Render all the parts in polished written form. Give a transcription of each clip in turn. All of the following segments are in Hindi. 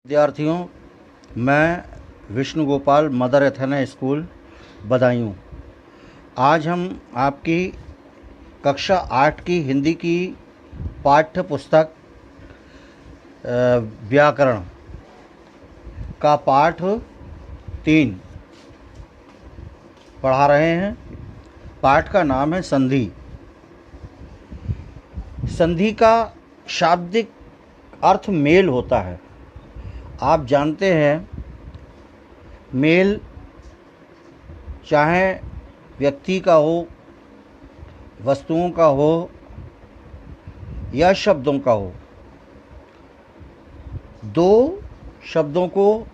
विद्यार्थियों, मैं Vishnu Gopal Mother Athena School Badaun. आज हम आपकी कक्षा 8 की हिंदी की पाठ्य पुस्तक व्याकरण का पाठ 3 पढ़ा रहे हैं। पाठ का नाम है संधि। संधि का शाब्दिक अर्थ मेल होता है। आप जानते हैं, मेल चाहे व्यक्ति का हो, वस्तुओं का हो या शब्दों का हो, दो शब्दों को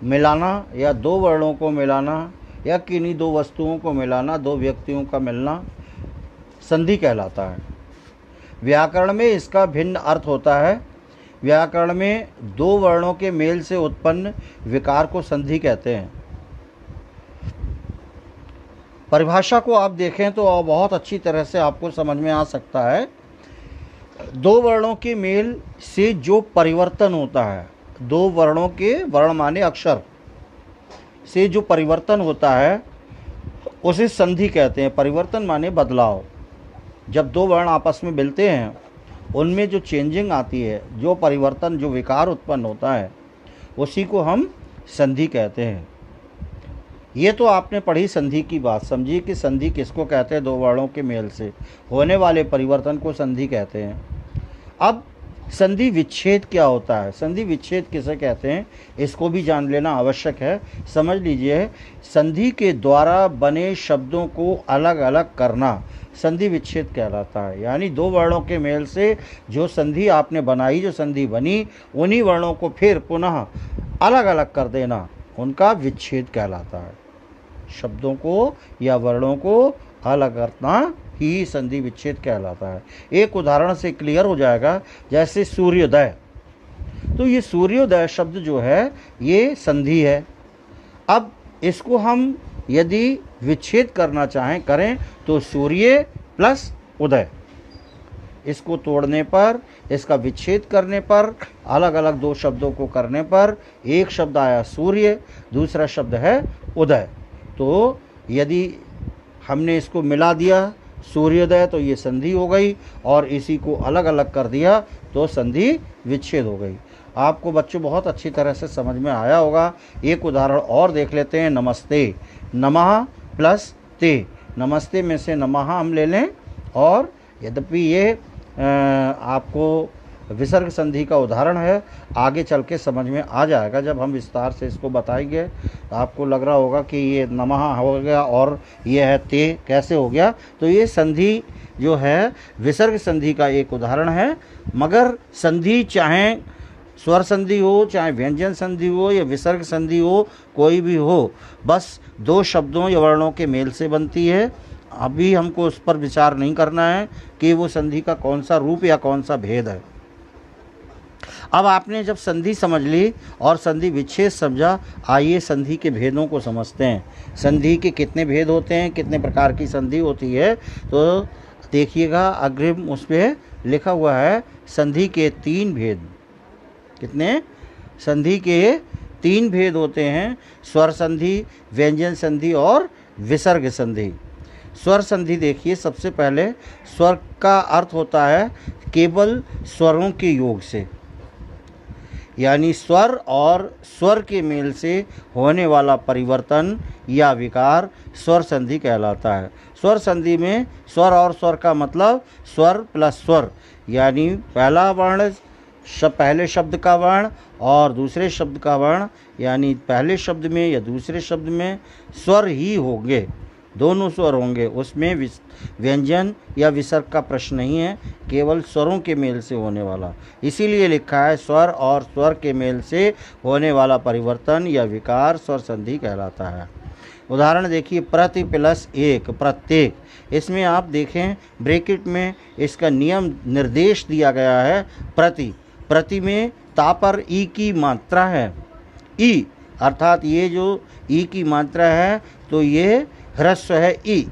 मिलाना या दो वर्णों को मिलाना या किन्हीं दो वस्तुओं को मिलाना, दो व्यक्तियों का मिलना संधि कहलाता है। व्याकरण में इसका भिन्न अर्थ होता है। व्याकरण में दो वर्णों के मेल से उत्पन्न विकार को संधि कहते हैं। परिभाषा को आप देखें तो बहुत अच्छी तरह से आपको समझ में आ सकता है। दो वर्णों के मेल से जो परिवर्तन होता है, दो वर्णों के, वर्ण माने अक्षर, से जो परिवर्तन होता है उसे संधि कहते हैं। परिवर्तन माने बदलाव। जब दो वर्ण आपस में मिलते हैं, उनमें जो चेंजिंग आती है, जो परिवर्तन, जो विकार उत्पन्न होता है, उसी को हम संधि कहते हैं। ये तो आपने पढ़ी संधि की बात, समझिए कि संधि किसको कहते हैं। दो वर्णों के मेल से होने वाले परिवर्तन को संधि कहते हैं। अब संधि विच्छेद क्या होता है, संधि विच्छेद किसे कहते हैं, इसको भी जान लेना आवश्यक है। समझ लीजिए, संधि के द्वारा बने शब्दों को अलग अलग करना संधि विच्छेद कहलाता है। यानी दो वर्णों के मेल से जो संधि आपने बनाई, जो संधि बनी, उन्हीं वर्णों को फिर पुनः अलग अलग कर देना, उनका विच्छेद कहलाता है। शब्दों को या वर्णों को अलग करना ही संधि विच्छेद कहलाता है। एक उदाहरण से क्लियर हो जाएगा, जैसे सूर्योदय। तो ये सूर्योदय शब्द जो है ये संधि है। अब इसको हम यदि विच्छेद करना चाहें, करें तो सूर्य प्लस उदय, इसको तोड़ने पर, इसका विच्छेद करने पर, अलग अलग दो शब्दों को करने पर एक शब्द आया सूर्य, दूसरा शब्द है उदय। तो यदि हमने इसको मिला दिया सूर्योदय तो ये संधि हो गई, और इसी को अलग अलग कर दिया तो संधि विच्छेद हो गई। आपको बच्चों बहुत अच्छी तरह से समझ में आया होगा। एक उदाहरण और देख लेते हैं। नमस्ते, नमः प्लस ते, नमस्ते में से नमः हम ले लें, और यद्यपि ये आपको विसर्ग संधि का उदाहरण है, आगे चल के समझ में आ जाएगा जब हम विस्तार से इसको बताएंगे। आपको लग रहा होगा कि ये नमः हो गया और ये है ते, कैसे हो गया। तो ये संधि जो है विसर्ग संधि का एक उदाहरण है। मगर संधि चाहे स्वर संधि हो, चाहे व्यंजन संधि हो या विसर्ग संधि हो, कोई भी हो, बस दो शब्दों या वर्णों के मेल से बनती है। अभी हमको उस पर विचार नहीं करना है कि वो संधि का कौन सा रूप या कौन सा भेद है। अब आपने जब संधि समझ ली और संधि विच्छेद समझा, आइए संधि के भेदों को समझते हैं। संधि के कितने भेद होते हैं, कितने प्रकार की संधि होती है, तो देखिएगा अग्रिम उस पर लिखा हुआ है संधि के 3 भेद। कितने? संधि के 3 भेद होते हैं, स्वर संधि, व्यंजन संधि और विसर्ग संधि। स्वर संधि देखिए, सबसे पहले स्वर का अर्थ होता है केवल स्वरों के योग से, यानी स्वर और स्वर के मेल से होने वाला परिवर्तन या विकार स्वर संधि कहलाता है। स्वर संधि में स्वर और स्वर का मतलब स्वर प्लस स्वर, यानी पहला वर्ण पहले शब्द का वर्ण और दूसरे शब्द का वर्ण, यानी पहले शब्द में या दूसरे शब्द में स्वर ही होंगे, दोनों स्वर होंगे। उसमें व्यंजन या विसर्ग का प्रश्न नहीं है, केवल स्वरों के मेल से होने वाला। इसीलिए लिखा है स्वर और स्वर के मेल से होने वाला परिवर्तन या विकार स्वर संधि कहलाता है। उदाहरण देखिए, प्रति प्लस एक, प्रत्येक। इसमें आप देखें ब्रैकेट में इसका नियम निर्देश दिया गया है। प्रति, प्रति में ता पर ई की मात्रा है, ई अर्थात ये जो ई की मात्रा है तो ये ह्रस्व है ई,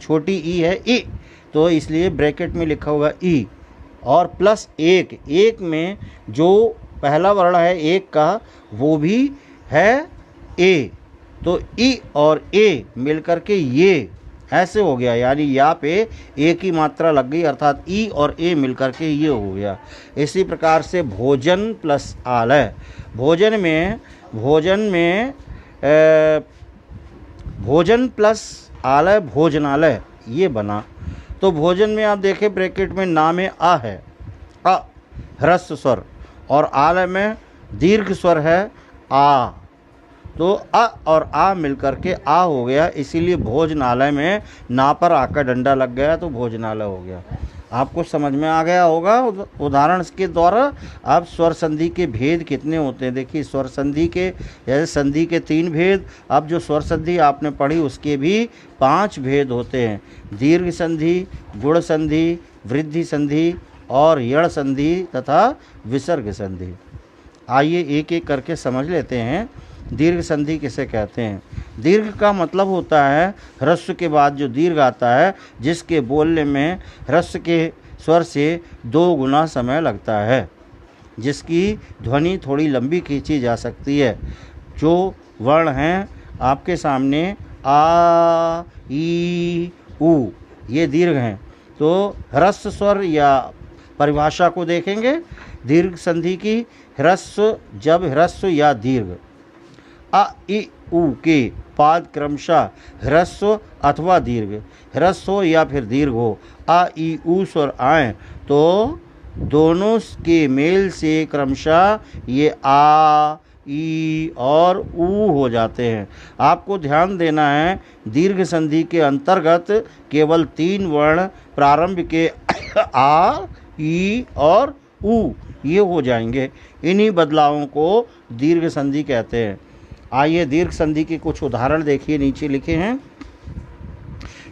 छोटी ई है ई, तो इसलिए ब्रैकेट में लिखा होगा ई। और प्लस एक, एक में जो पहला वर्ण है एक का वो भी है ए, तो ई और ए मिलकर के ये ऐसे हो गया, यानी यहाँ पे ए की मात्रा लग गई अर्थात ई और ए मिलकर के ये हो गया। इसी प्रकार से भोजन प्लस आलय, भोजन में भोजन प्लस आलय भोजनालय ये बना। तो भोजन में आप देखें ब्रैकेट में ना में आ है, अ ह्रस्व स्वर, और आलय में दीर्घ स्वर है आ, तो अ और आ मिलकर के आ हो गया, इसीलिए भोजनालय में ना पर आकर डंडा लग गया तो भोजनालय हो गया। आपको समझ में आ गया होगा उदाहरण के द्वारा। अब स्वर संधि के भेद कितने होते हैं देखिए, स्वर संधि के जैसे संधि के 3 भेद, अब जो स्वर संधि आपने पढ़ी उसके भी 5 भेद होते हैं, दीर्घ संधि, गुण संधि, वृद्धि संधि और यण संधि तथा विसर्ग संधि। आइए एक एक करके समझ लेते हैं। दीर्घ संधि किसे कहते हैं? दीर्घ का मतलब होता है ह्रस्व के बाद जो दीर्घ आता है, जिसके बोलने में ह्रस्व के स्वर से 2 गुना समय लगता है, जिसकी ध्वनि थोड़ी लंबी खींची जा सकती है। जो वर्ण हैं आपके सामने आ, ई, उ, ये दीर्घ हैं। तो ह्रस्व स्वर या परिभाषा को देखेंगे दीर्घ संधि की। ह्रस्व जब ह्रस्व या दीर्घ अ इ उ के पाद क्रमशः ह्रस्व अथवा दीर्घ, ह्रस्व हो या फिर दीर्घ हो, अ इ उ स्वर आए तो दोनों के मेल से क्रमशः ये आ, ई और ऊ हो जाते हैं। आपको ध्यान देना है दीर्घ संधि के अंतर्गत केवल 3 वर्ण प्रारंभ के आ, ई और ऊ ये हो जाएंगे। इन्हीं बदलावों को दीर्घ संधि कहते हैं। आइए दीर्घ संधि के कुछ उदाहरण देखिए, नीचे लिखे हैं।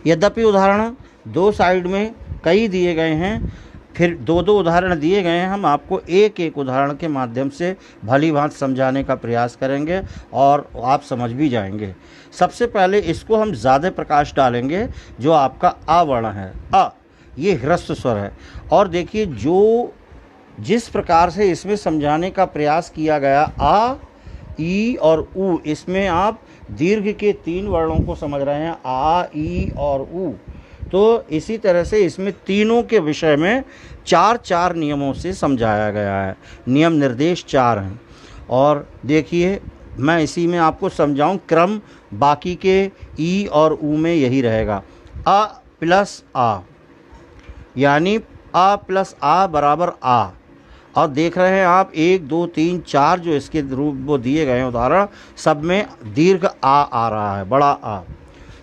यद्यपि उदाहरण 2 साइड में कई दिए गए हैं, फिर 2-2 उदाहरण दिए गए हैं, हम आपको एक एक उदाहरण के माध्यम से भली भांति समझाने का प्रयास करेंगे और आप समझ भी जाएंगे। सबसे पहले इसको हम ज़्यादा प्रकाश डालेंगे, जो आपका आ वर्ण है। अ ये ह्रस्व स्वर है, और देखिए जो जिस प्रकार से इसमें समझाने का प्रयास किया गया आ, ई और ऊ, इसमें आप दीर्घ के 3 वर्णों को समझ रहे हैं, आ, ई और ऊ। तो इसी तरह से इसमें तीनों के विषय में 4-4 नियमों से समझाया गया है। नियम निर्देश 4 हैं, और देखिए मैं इसी में आपको समझाऊं, क्रम बाकी के ई और ऊ में यही रहेगा। अ प्लस आ, यानी आ प्लस आ बराबर आ। और देख रहे हैं आप 1, 2, 3, 4 जो इसके रूप वो दिए गए हैं उदाहरण, सब में दीर्घ आ रहा है, बड़ा आ।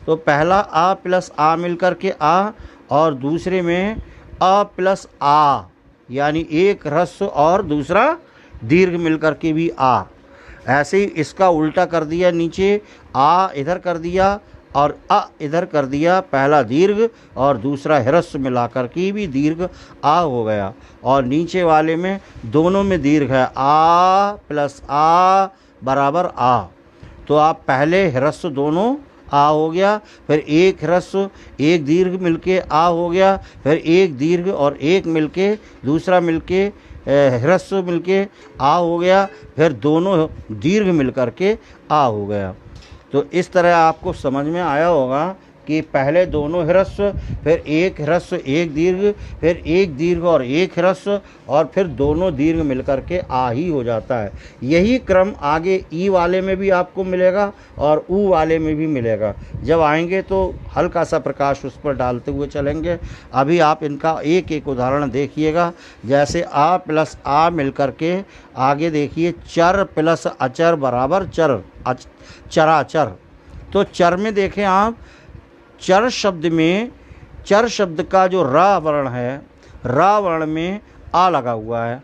तो पहला आ प्लस आ मिलकर के आ, और दूसरे में अ प्लस आ, यानी एक ह्रस्व और दूसरा दीर्घ मिलकर के भी आ। ऐसे ही इसका उल्टा कर दिया, नीचे आ इधर कर दिया और अ इधर कर दिया, पहला दीर्घ और दूसरा ह्रस्व मिलाकर के भी दीर्घ आ हो गया। और नीचे वाले में दोनों में दीर्घ है, आ प्लस आ बराबर आ। तो आप पहले ह्रस्व दोनों आ हो गया, फिर एक ह्रस्व एक दीर्घ मिलके आ हो गया, फिर एक दीर्घ और एक मिलके दूसरा मिलके ह्रस्व मिलके आ हो गया, फिर दोनों दीर्घ मिलकर के आ हो गया। तो इस तरह आपको समझ में आया होगा कि पहले दोनों ह्रस्व, फिर एक ह्रस्व एक दीर्घ, फिर एक दीर्घ और एक ह्रस्व, और फिर दोनों दीर्घ मिलकर के आ ही हो जाता है। यही क्रम आगे ई वाले में भी आपको मिलेगा और ऊ वाले में भी मिलेगा। जब आएंगे तो हल्का सा प्रकाश उस पर डालते हुए चलेंगे। अभी आप इनका एक एक उदाहरण देखिएगा। जैसे आ प्लस आ मिलकर के आगे देखिए, चर प्लस अचर बराबर चर, चराचर। तो चर में देखें आप, चर शब्द में, चर शब्द का जो रा वर्ण है, रा वर्ण में आ लगा हुआ है।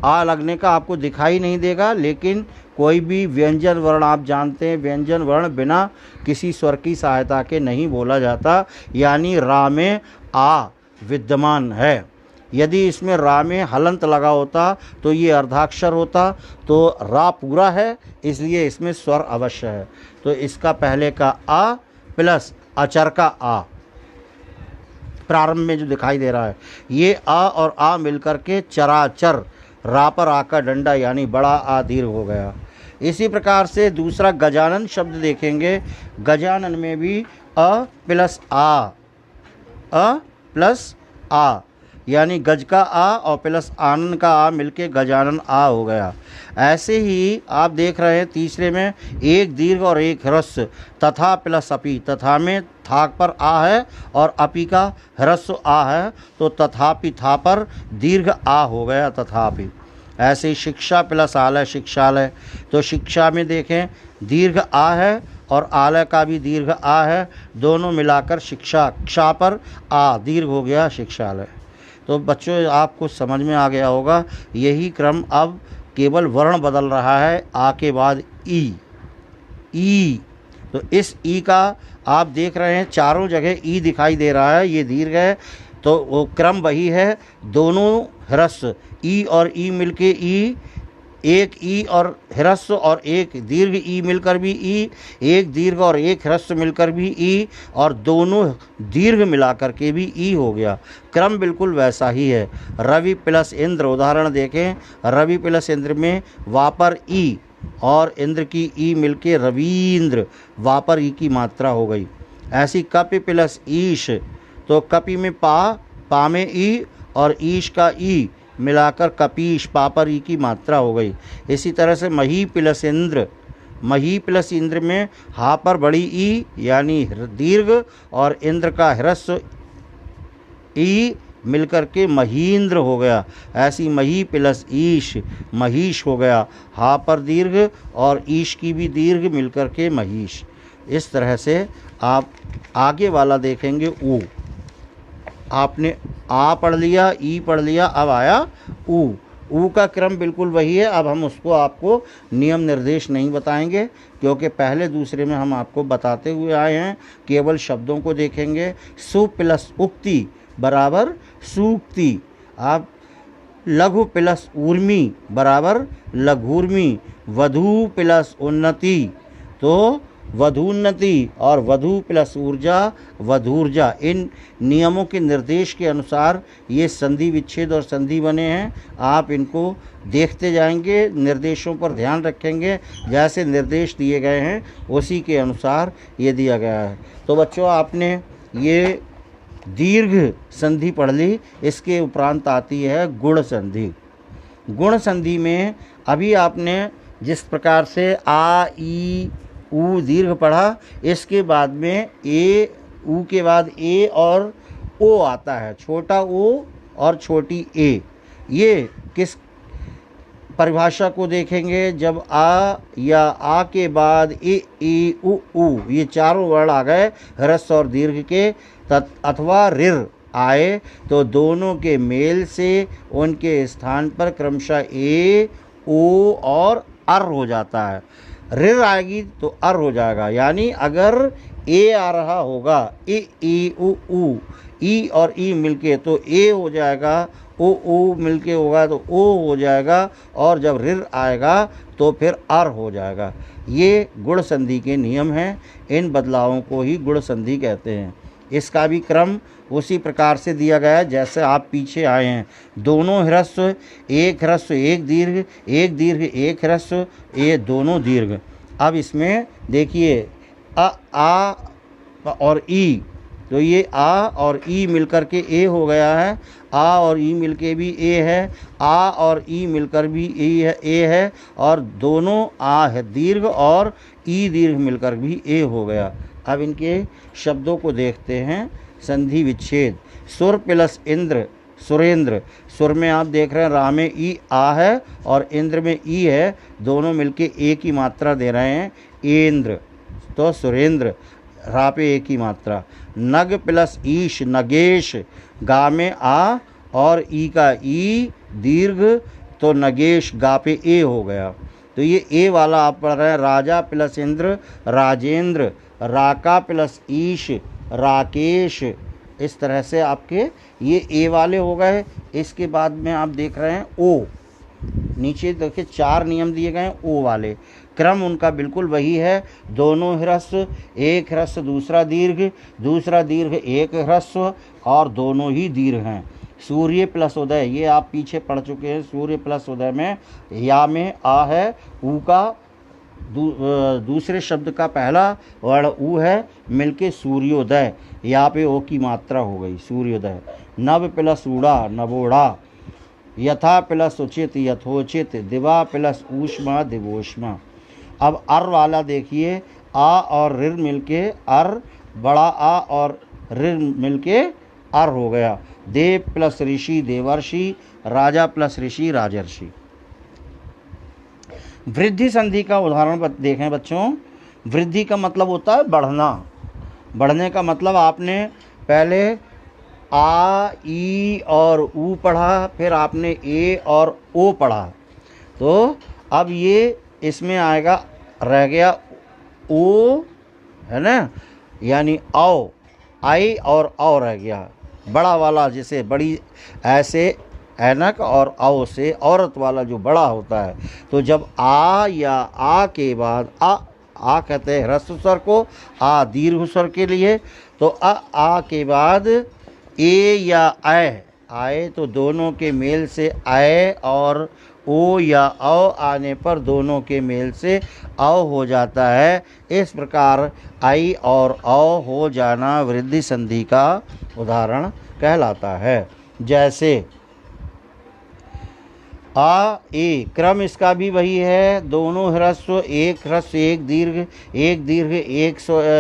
आ लगने का आपको दिखाई नहीं देगा, लेकिन कोई भी व्यंजन वर्ण आप जानते हैं, व्यंजन वर्ण बिना किसी स्वर की सहायता के नहीं बोला जाता, यानी रा में आ विद्यमान है। यदि इसमें रा में हलंत लगा होता तो ये अर्धाक्षर होता, तो रा पूरा है इसलिए इसमें स्वर अवश्य है। तो इसका पहले का आ प्लस अचर का आ, प्रारंभ में जो दिखाई दे रहा है, ये आ और आ मिलकर के चराचर, रा पर आ का डंडा यानी बड़ा आ दीर्घ हो गया। इसी प्रकार से दूसरा गजानन शब्द देखेंगे। गजानन में भी अ प्लस आ यानी गज का आ और प्लस आनंद का आ मिलके गजानन आ हो गया। ऐसे ही आप देख रहे हैं तीसरे में एक दीर्घ और एक ह्रस्व, तथा प्लस अपी। तथा में थाक पर आ है और अपी का ह्रस्व आ है, तो तथापि था पर दीर्घ आ हो गया, तथापि। ऐसे ही शिक्षा प्लस आलय, शिक्षालय। तो शिक्षा में देखें दीर्घ आ है और आलय का भी दीर्घ आ है, दोनों मिलाकर शिक्षा,क्षा पर आ दीर्घ हो गया, शिक्षालय। तो बच्चों आपको समझ में आ गया होगा, यही क्रम अब केवल वर्ण बदल रहा है, आ के बाद ई। तो इस ई का आप देख रहे हैं चारों जगह ई दिखाई दे रहा है, ये दीर्घ है, तो वो क्रम वही है, दोनों ह्रस्व, ई और ई मिलके ई, एक ई और ह्रस्व और एक दीर्घ ई मिलकर भी ई, एक दीर्घ और एक ह्रस्व मिलकर भी ई, और दोनों दीर्घ मिलाकर के भी ई हो गया। क्रम बिल्कुल वैसा ही है। रवि प्लस इंद्र, उदाहरण देखें, रवि प्लस इंद्र में वापर ई और इंद्र की ई मिलके रवींद्र, वापर ई की मात्रा हो गई। ऐसी कपि प्लस ईश, तो कपि में पा में ई और ईश का ई मिलाकर कपीश, पापर ई की मात्रा हो गई। इसी तरह से मही प्लस इंद्र, मही प्लस इंद्र में हा पर बड़ी ई यानी दीर्घ और इंद्र का ह्रस्व ई मिलकर के महींद्र हो गया। ऐसी मही प्लस ईश, महीश हो गया, हा पर दीर्घ और ईश की भी दीर्घ मिलकर के महीश। इस तरह से आप आगे वाला देखेंगे ऊ। आपने आ पढ़ लिया, ई पढ़ लिया, अब आया ऊ का क्रम बिल्कुल वही है। अब हम उसको आपको नियम निर्देश नहीं बताएंगे, क्योंकि पहले दूसरे में हम आपको बताते हुए आए हैं। केवल शब्दों को देखेंगे। सु प्लस उक्ति बराबर सूक्ति। आप लघु प्लस ऊर्मी बराबर लघुर्मी। वधु प्लस उन्नति तो वधून्नति, और वधु प्लस ऊर्जा वधूर्जा। इन नियमों के निर्देश के अनुसार ये संधि विच्छेद और संधि बने हैं। आप इनको देखते जाएंगे, निर्देशों पर ध्यान रखेंगे, जैसे निर्देश दिए गए हैं उसी के अनुसार ये दिया गया है। तो बच्चों आपने ये दीर्घ संधि पढ़ ली। इसके उपरांत आती है गुण संधि। गुण संधि में अभी आपने जिस प्रकार से आ ई ऊ दीर्घ पढ़ा, इसके बाद में ए, ऊ के बाद ए और ओ आता है, छोटा ओ और छोटी ए। ये किस परिभाषा को देखेंगे? जब आ या आ के बाद ए ई उ ये चारों वर्ण आ गए ह्रस्व और दीर्घ के, अथवा ऋर आए, तो दोनों के मेल से उनके स्थान पर क्रमशः ए, ओ और अर हो जाता है। ऋ आएगी तो अर हो जाएगा। यानी अगर ए आ रहा होगा, ए ई उ ई और ई मिलके तो ए हो जाएगा, ओ मिलके होगा तो ओ हो जाएगा, और जब ऋ आएगा तो फिर अर हो जाएगा। ये गुण संधि के नियम हैं। इन बदलावों को ही गुण संधि कहते हैं। इसका भी क्रम उसी प्रकार से दिया गया है जैसे आप पीछे आए हैं। दोनों ह्रस्व, एक ह्रस्व एक दीर्घ, एक दीर्घ एक ह्रस्व, ये दोनों दीर्घ। अब इसमें देखिए आ और ई, तो ये आ और ई मिलकर के ए हो गया है। आ और ई मिलके भी ए है, आ और ई मिलकर भी ए है, और दोनों आ है दीर्घ और ई दीर्घ मिलकर भी ए हो गया। अब इनके शब्दों को देखते हैं। संधि विच्छेद। सुर प्लस इंद्र, सुरेंद्र। सुर में आप देख रहे हैं रा में ई आ है और इंद्र में ई है, दोनों मिलके ए की मात्रा दे रहे हैं, इंद्र, तो सुरेंद्र। रा पे ए की मात्रा। नग प्लस ईश, नगेश। गा में आ और ई का ई दीर्घ, तो नगेश, गा पे ए हो गया। तो ये ए वाला आप पढ़ रहे हैं। राजा प्लस इंद्र, राजेंद्र। राका प्लस ईश, राकेश। इस तरह से आपके ये ए वाले हो गए। इसके बाद में आप देख रहे हैं ओ। नीचे देखिए 4 नियम दिए गए हैं ओ वाले। क्रम उनका बिल्कुल वही है, दोनों ह्रस्व, एक ह्रस्व दूसरा दीर्घ एक ह्रस्व और दोनों ही दीर्घ हैं। सूर्य प्लस उदय, ये आप पीछे पढ़ चुके हैं। सूर्य प्लस उदय में या में आ है, ऊ का दूसरे शब्द का पहला वर्ण ऊ है, मिलके सूर्योदय, यहाँ पे ओ की मात्रा हो गई सूर्योदय। नव प्लस ऊड़ा नवोड़ा, यथा प्लस उचित यथोचित, दिवा प्लस ऊष्मा दिवोष्मा। अब अर वाला देखिए, आ और ऋर मिलके अर, बड़ा आ और ऋर मिलके अर हो गया। देव प्लस ऋषि देवर्षि, राजा प्लस ऋषि राजर्षि। वृद्धि संधि का उदाहरण देखें बच्चों। वृद्धि का मतलब होता है बढ़ना। बढ़ने का मतलब आपने पहले आ ई और ऊ पढ़ा, फिर आपने ए और ओ पढ़ा, तो अब ये इसमें आएगा, रह गया ओ, है ना, यानी औ, आई और औ रह गया। बड़ा वाला जैसे बड़ी ऐसे ऐनक और औ से औरत वाला जो बड़ा होता है। तो जब आ या आ के बाद आ कहते हैं ह्रस्व स्वर को, आ दीर्घ स्वर के लिए। तो आ के बाद ए या आए तो दोनों के मेल से आए, और ओ या औ आने पर दोनों के मेल से औ हो जाता है। इस प्रकार आई और औ हो जाना वृद्धि संधि का उदाहरण कहलाता है। जैसे आ ए, क्रम इसका भी वही है, दोनों ह्रस्व, एक ह्रस्व एक दीर्घ एक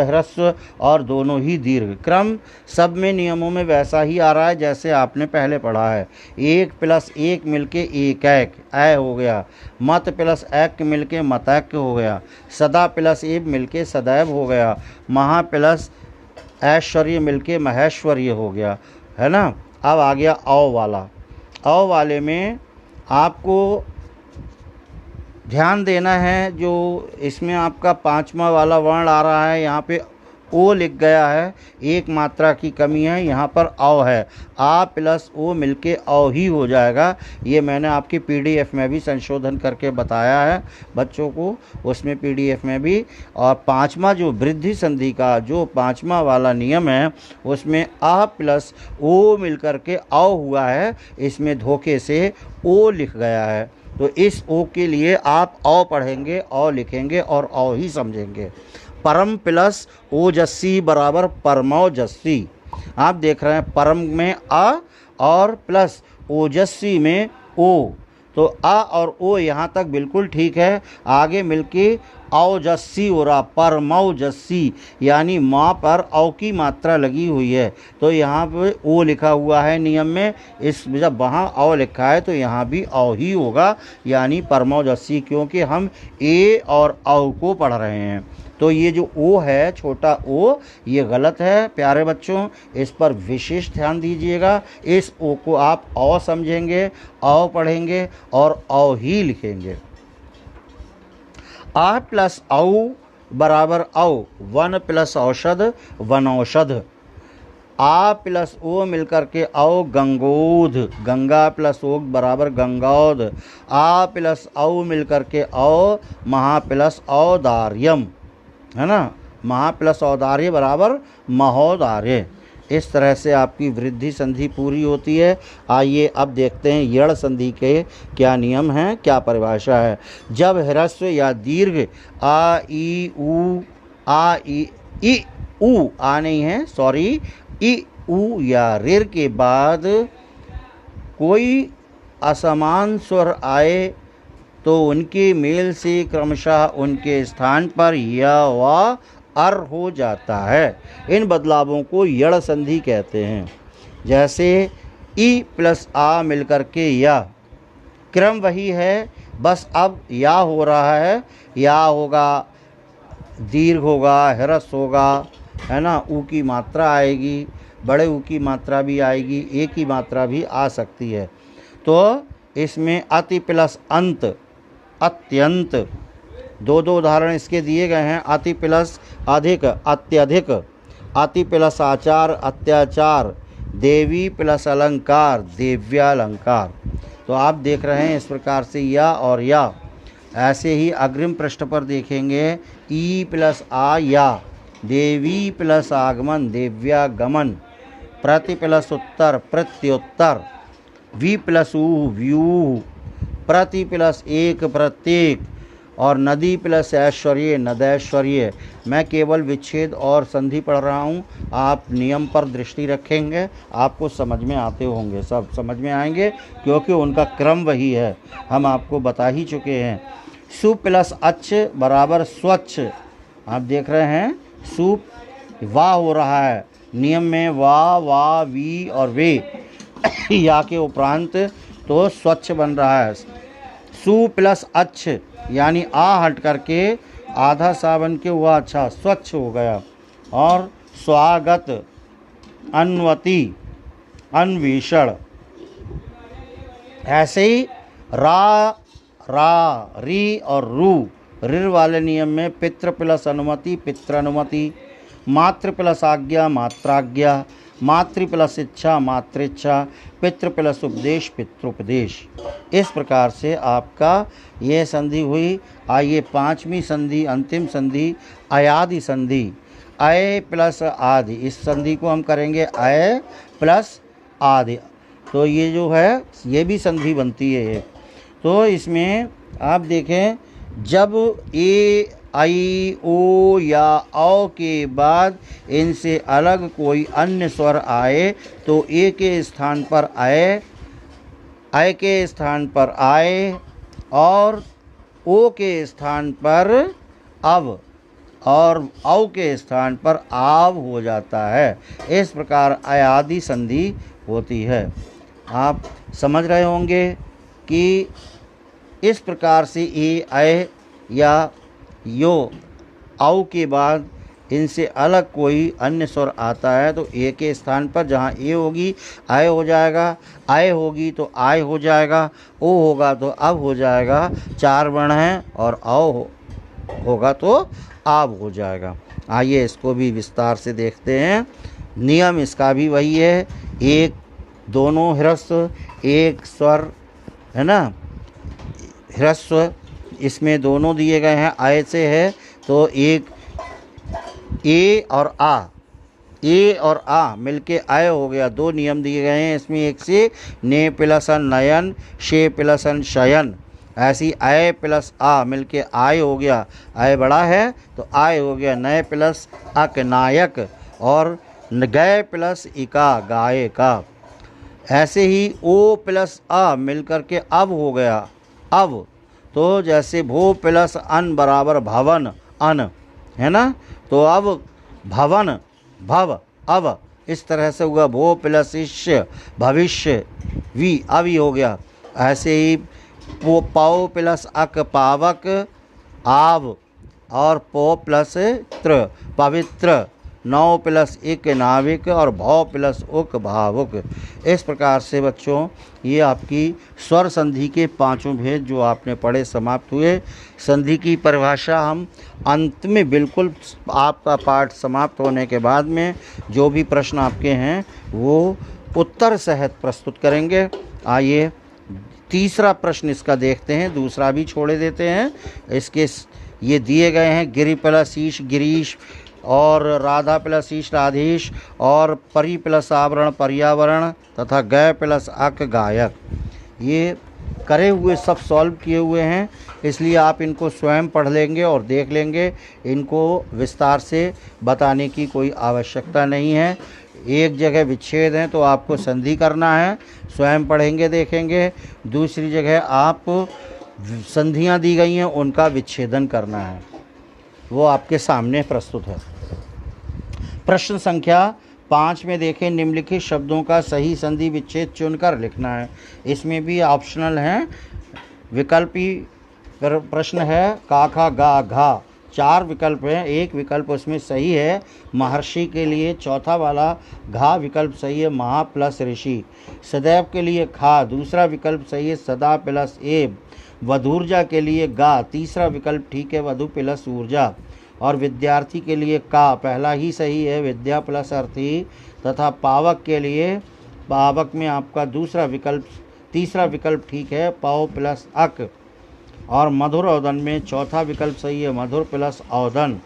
ह्रस्व और दोनों ही दीर्घ। क्रम सब में नियमों में वैसा ही आ रहा है जैसे आपने पहले पढ़ा है। एक प्लस एक मिलके एक ऐ हो गया, मत प्लस ऐक मिलके मतैक हो गया, सदा प्लस एब मिलके सदैव हो गया, महा प्लस ऐश्वर्य मिलके महेश्वर्य हो गया, है ना। अब आ गया औ वाला। औ वाले में आपको ध्यान देना है, जो इसमें आपका पांचवा वाला वर्ण आ रहा है, यहाँ पे ओ लिख गया है, एक मात्रा की कमी है, यहाँ पर औ है। आ प्लस ओ मिलके औ ही हो जाएगा। ये मैंने आपकी पीडीएफ में भी संशोधन करके बताया है बच्चों को, उसमें पीडीएफ में भी। और पांचवा जो वृद्धि संधि का जो पांचवा वाला नियम है, उसमें आ प्लस ओ मिलकर के औ हुआ है, इसमें धोखे से ओ लिख गया है। तो इस ओ के लिए आप औ पढ़ेंगे, औ लिखेंगे और औ ही समझेंगे। परम प्लस ओजस्वी बराबर परमौजस्वी। आप देख रहे हैं परम में आ और प्लस ओजस्वी में ओ, तो आ और ओ यहाँ तक बिल्कुल ठीक है। आगे मिलके औजस्वी हो रहा, परमौजस्वी, यानी माँ पर औ की मात्रा लगी हुई है, तो यहाँ पे ओ लिखा हुआ है नियम में। इस जब वहाँ औ लिखा है तो यहाँ भी औ ही होगा, यानी परमौजस्वी, क्योंकि हम ए और औ को पढ़ रहे हैं। तो ये जो ओ है, छोटा ओ, ये गलत है प्यारे बच्चों, इस पर विशेष ध्यान दीजिएगा। इस ओ को आप औ समझेंगे, औ पढ़ेंगे और औ ही लिखेंगे। आ प्लस औ बराबर औ, वन प्लस औषध वनौषध। आ प्लस ओ मिलकर के औ गंगोध, गंगा प्लस ओ बराबर गंगौद। आ प्लस औ मिलकर के औ महा प्लस औदार्यम, है ना, महा प्लस औदार्य बराबर महोदार्य। इस तरह से आपकी वृद्धि संधि पूरी होती है। आइए अब देखते हैं यड़ संधि के क्या नियम हैं, क्या परिभाषा है। जब ह्रस्व या दीर्घ आ ई ऊ, आ ई ऊ आ नहीं है, सॉरी, ई ऊ या ऋर के बाद कोई असमान स्वर आए तो उनके मेल से क्रमशः उनके स्थान पर या व अर हो जाता है। इन बदलावों को यड़ संधि कहते हैं। जैसे ई प्लस आ मिलकर के या, क्रम वही है, बस अब या हो रहा है, या होगा, दीर्घ होगा, ह्रस्व होगा, है ना, ऊ की मात्रा आएगी, बड़े ऊ की मात्रा भी आएगी, ए की मात्रा भी आ सकती है। तो इसमें अति प्लस अंत, अत्यंत, दो उदाहरण इसके दिए गए हैं। अति प्लस अधिक, अत्यधिक, अति प्लस आचार, अत्याचार, देवी प्लस अलंकार, देव्यालंकार। तो आप देख रहे हैं इस प्रकार से या और या ऐसे ही अग्रिम पृष्ठ पर देखेंगे ई प्लस आ या, देवी प्लस आगमन देव्यागमन, प्रति प्लस उत्तर प्रत्युत्तर, वी प्लस ऊ व्यूह, प्रति प्लस एक प्रत्येक, और नदी प्लस ऐश्वर्य नदैश्वर्य। मैं केवल विच्छेद और संधि पढ़ रहा हूँ, आप नियम पर दृष्टि रखेंगे, आपको समझ में आते होंगे, सब समझ में आएंगे क्योंकि उनका क्रम वही है, हम आपको बता ही चुके हैं। सु प्लस अच्छ बराबर स्वच्छ, आप देख रहे हैं सु वाह हो रहा है, नियम में वाह वाह वी और वे या के उपरांत तो स्वच्छ बन रहा है। सु प्लस अच्छ यानी आ हट करके आधा सावन के हुआ अच्छा, स्वच्छ हो गया। और स्वागत अन्वति अन्वेषण, ऐसे ही रा री और रू ऋ वाले नियम में पितृ प्लस अनुमति पित्रानुमति, मातृ प्लस आज्ञा मात्राज्ञा, मातृ प्लस इच्छा मातृच्छा, पितृ प्लस उपदेश पितृपदेश। इस प्रकार से आपका ये संधि हुई। आइए पांचवी संधि अंतिम संधि अयादि संधि, अय प्लस आदि, इस संधि को हम करेंगे अय प्लस आदि। तो ये जो है ये भी संधि बनती है एक। तो इसमें आप देखें जब ए आई ओ या औ के बाद इनसे अलग कोई अन्य स्वर आए तो ए के स्थान पर आय के स्थान पर आए और ओ के स्थान पर अव और औ के स्थान पर आव हो जाता है। इस प्रकार अयादि संधि होती है। आप समझ रहे होंगे कि इस प्रकार से ए अय या यो औ के बाद इनसे अलग कोई अन्य स्वर आता है तो ए के स्थान पर जहाँ ए होगी आय हो जाएगा, आय होगी तो आय हो जाएगा, ओ होगा तो अब हो जाएगा, चार वर्ण हैं और औ होगा तो आब हो जाएगा। आइए इसको भी विस्तार से देखते हैं। नियम इसका भी वही है, एक दोनों ह्रस्व एक स्वर है ना, ह्रस्व इसमें दोनों दिए गए हैं, आय से है तो एक ए और आ मिलके आय हो गया, दो नियम दिए गए हैं इसमें, एक से ने प्लसन नयन शे प्लसन शयन, ऐसी आय प्लस आ मिलके आय हो गया, आय बड़ा है तो आय हो गया, नय प्लस अक नायक और गय प्लस इका गाय का। ऐसे ही ओ प्लस आ मिलकर के अब हो गया अब, तो जैसे भो प्लस अन बराबर भवन अन है ना, तो अब भवन भव अब, इस तरह से हुआ भो प्लस इष्य भविष्य वी अभी हो गया। ऐसे ही पो पाओ प्लस अक पावक आव और पो प्लस त्र पवित्र, नौ प्लस एक नाविक और भौ प्लस उक भावुक। इस प्रकार से बच्चों ये आपकी स्वर संधि के पांचों भेद जो आपने पढ़े समाप्त हुए। संधि की परिभाषा हम अंत में बिल्कुल आपका पाठ समाप्त होने के बाद में जो भी प्रश्न आपके हैं वो उत्तर सहित प्रस्तुत करेंगे। आइए तीसरा प्रश्न इसका देखते हैं, दूसरा भी छोड़े देते हैं। इसके ये दिए गए हैं गिरि प्लस ईश गिरीश और राधा प्लस ईश राधेश और परि प्लस आवरण पर्यावरण तथा गय प्लस अक गायक। ये करे हुए सब सॉल्व किए हुए हैं, इसलिए आप इनको स्वयं पढ़ लेंगे और देख लेंगे, इनको विस्तार से बताने की कोई आवश्यकता नहीं है। एक जगह विच्छेद है तो आपको संधि करना है, स्वयं पढ़ेंगे देखेंगे। दूसरी जगह आप संधियां दी गई हैं उनका विच्छेदन करना है, वो आपके सामने प्रस्तुत है। प्रश्न संख्या 5 में देखें, निम्नलिखित शब्दों का सही संधि विच्छेद चुनकर लिखना है। इसमें भी ऑप्शनल हैं, विकल्पी प्रश्न है का खा गा घा, 4 विकल्प हैं, एक विकल्प उसमें सही है महर्षि के लिए, चौथा वाला घा विकल्प सही है महा प्लस ऋषि। सदैव के लिए खा, दूसरा विकल्प सही है सदा प्लस एब। वधूर्जा के लिए गा, तीसरा विकल्प ठीक है वधु प्लस ऊर्जा। और विद्यार्थी के लिए का, पहला ही सही है विद्या प्लस अर्थी। तथा पावक के लिए पावक में आपका दूसरा विकल्प तीसरा विकल्प ठीक है पाव प्लस अक। और मधुर औदन में चौथा विकल्प सही है, मधुर प्लस औदन।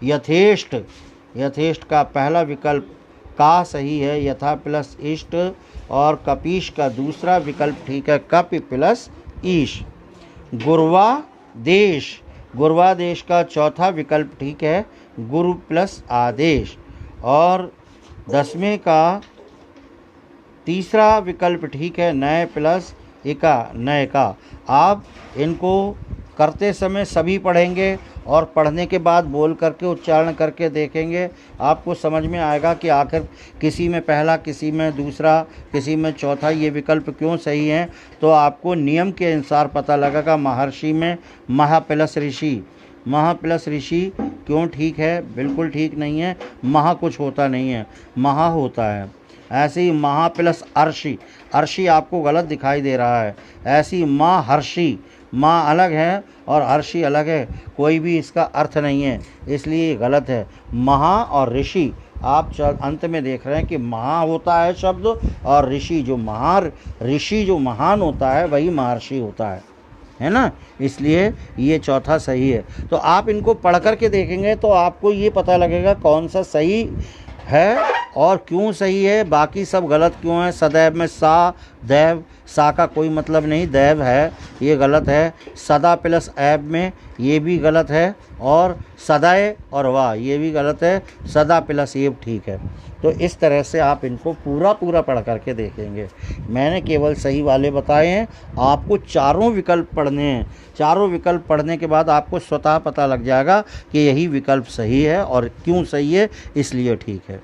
यथेष्ट, यथेष्ट का पहला विकल्प का सही है, यथा प्लस इष्ट। और कपीश का दूसरा विकल्प ठीक है, कप प्लस ईश। गुरवा देश, गुरवा देश का चौथा विकल्प ठीक है, गुरु प्लस आदेश। और 10वें का तीसरा विकल्प ठीक है, नय प्लस इका, नय का। आप इनको करते समय सभी पढ़ेंगे और पढ़ने के बाद बोल करके उच्चारण करके देखेंगे, आपको समझ में आएगा कि आखिर किसी में पहला, किसी में दूसरा, किसी में चौथा ये विकल्प क्यों सही हैं। तो आपको नियम के अनुसार पता लगेगा। महर्षि में महा प्लस ऋषि, महा प्लस ऋषि क्यों ठीक है? बिल्कुल ठीक नहीं है, महा कुछ होता नहीं है, महा होता है। ऐसे ही महा प्लस अर्षि, अर्षि आपको गलत दिखाई दे रहा है। ऐसी माँ हर्षि, माँ अलग है और हर्षि अलग है, कोई भी इसका अर्थ नहीं है, इसलिए ये गलत है। महा और ऋषि आप अंत में देख रहे हैं कि महा होता है शब्द, और ऋषि जो ऋषि जो महान होता है वही महर्षि होता है ना। इसलिए ये चौथा सही है। तो आप इनको पढ़ कर के देखेंगे तो आपको ये पता लगेगा कौन सा सही है और क्यों सही है, बाकी सब गलत क्यों है। सदैव में सा, दैव, सा का कोई मतलब नहीं, दैव है, ये गलत है। सदा प्लस ऐब में ये भी गलत है। और सदाए और वाह ये भी गलत है। सदा प्लस एब ठीक है। तो इस तरह से आप इनको पूरा पढ़ करके देखेंगे। मैंने केवल सही वाले बताए हैं, आपको चारों विकल्प पढ़ने हैं। चारों विकल्प पढ़ने के बाद आपको स्वतः पता लग जाएगा कि यही विकल्प सही है और क्यों सही है, इसलिए ठीक है।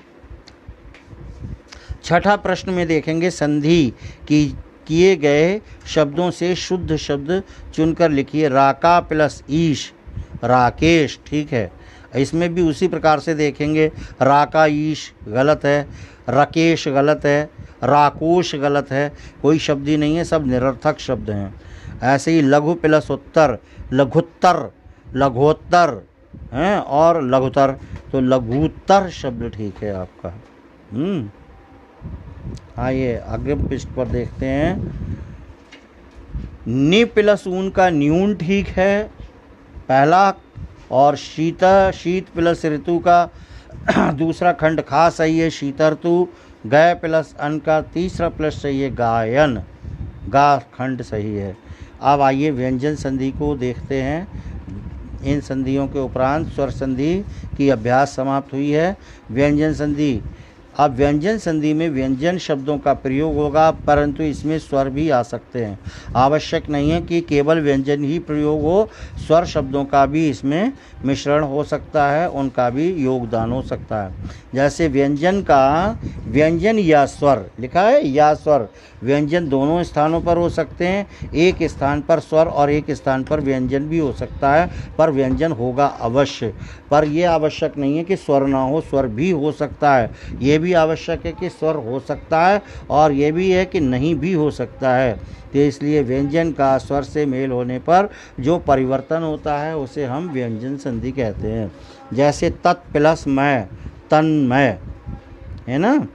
छठा प्रश्न में देखेंगे, संधि किए गए शब्दों से शुद्ध शब्द चुनकर लिखिए। राका प्लस ईश, राकेश ठीक है। इसमें भी उसी प्रकार से देखेंगे। राका ईश गलत है, राकेश गलत है, राकोश गलत है, कोई शब्द ही नहीं है, सब निरर्थक शब्द हैं। ऐसे ही लघु प्लस उत्तर, लघुत्तर, लघोत्तर हैं और लघुतर, तो लघुत्तर शब्द ठीक है आपका। आइए अग्रिम पृष्ठ पर देखते हैं। नि प्लस ऊन का न्यून ठीक है पहला, और शीत प्लस ऋतु का दूसरा खंड खा सही है, शीत ऋतु। गय प्लस अन का तीसरा प्लस सही है, गायन, गा खंड सही है। अब आइए व्यंजन संधि को देखते हैं। इन संधियों के उपरांत स्वर संधि की अभ्यास समाप्त हुई है। व्यंजन संधि, अब व्यंजन संधि में व्यंजन शब्दों का प्रयोग होगा, परंतु इसमें स्वर भी आ सकते हैं। आवश्यक नहीं है कि केवल व्यंजन ही प्रयोग हो, स्वर शब्दों का भी इसमें मिश्रण हो सकता है, उनका भी योगदान हो सकता है। जैसे व्यंजन का व्यंजन या स्वर लिखा है, या स्वर, व्यंजन दोनों स्थानों पर हो सकते हैं। एक स्थान पर स्वर और एक स्थान पर व्यंजन भी हो सकता है, पर व्यंजन होगा अवश्य। पर यह आवश्यक नहीं है कि स्वर ना हो, स्वर भी हो सकता है। ये भी आवश्यक है कि स्वर हो सकता है और ये भी है कि नहीं भी हो सकता है। तो इसलिए व्यंजन का स्वर से मेल होने पर जो परिवर्तन होता है उसे हम व्यंजन संधि कहते हैं। जैसे तत् प्लस मैं, तन्मय है ना।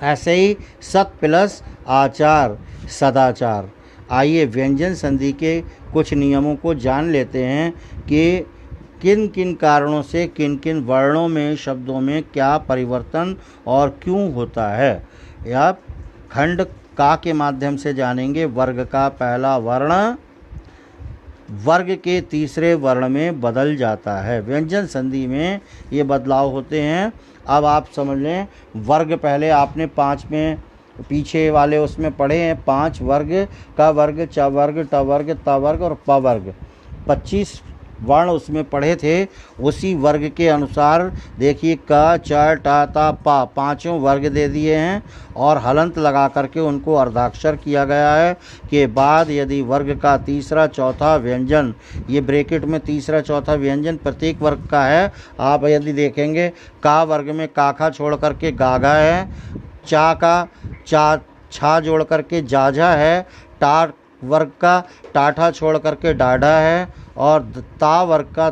ऐसे ही सत प्लस आचार, सदाचार। आइए व्यंजन संधि के कुछ नियमों को जान लेते हैं कि किन किन कारणों से किन किन वर्णों में शब्दों में क्या परिवर्तन और क्यों होता है। यह खंड का के माध्यम से जानेंगे। वर्ग का पहला वर्ण वर्ग के तीसरे वर्ण में बदल जाता है। व्यंजन संधि में ये बदलाव होते हैं। अब आप समझ लें, वर्ग पहले आपने 5 में पीछे वाले उसमें पढ़े हैं, 5 वर्ग, क वर्ग, च वर्ग, ट वर्ग, त वर्ग और प वर्ग, 25 वर्ण उसमें पढ़े थे। उसी वर्ग के अनुसार देखिए क, च, ट, त, प, 5 वर्ग दे दिए हैं और हलंत लगा करके उनको अर्धाक्षर किया गया है। के बाद यदि वर्ग का तीसरा चौथा व्यंजन, ये ब्रैकेट में तीसरा चौथा व्यंजन प्रत्येक वर्ग का है। आप यदि देखेंगे का वर्ग में काखा छोड़ करके गागा है, चा का चा छा जोड़ करके जाजा है, टा वर्ग का टाठा छोड़ करके डाढ़ा है, और ता वर्ग का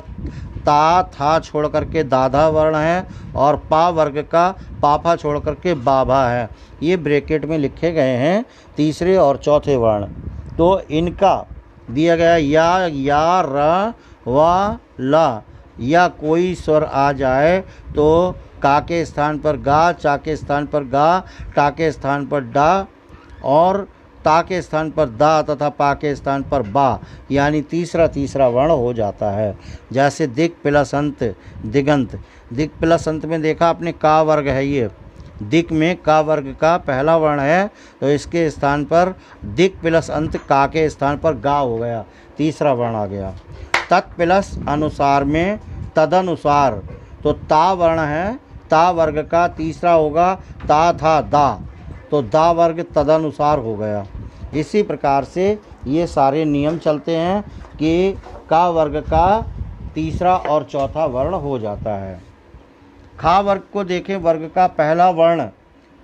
ता था छोड़ करके दाधा वर्ण है, और पा वर्ग का पापा छोड़ करके बाबा है। ये ब्रैकेट में लिखे गए हैं तीसरे और चौथे वर्ण। तो इनका दिया गया या र व ला, या कोई स्वर आ जाए तो का के स्थान पर गा, चा के स्थान पर गा, टा के स्थान पर डा और ता के स्थान पर दा तथा पा के स्थान पर बा, यानी तीसरा वर्ण हो जाता है। जैसे दिक् प्लस अंत दिगंत, दिक् प्लस अंत में देखा आपने का वर्ग है, ये दिक् में का वर्ग का पहला वर्ण है तो इसके स्थान पर दिक् प्लस अंत का के स्थान पर गा हो गया, तीसरा वर्ण आ गया। तत् प्लस अनुसार में तदनुसार, तो ता वर्ण है, ता वर्ग का तीसरा होगा ता था दा, तो दा वर्ग तदनुसार हो गया। इसी प्रकार से ये सारे नियम चलते हैं कि का वर्ग का तीसरा और चौथा वर्ण हो जाता है। खा वर्ग को देखें, वर्ग का पहला वर्ण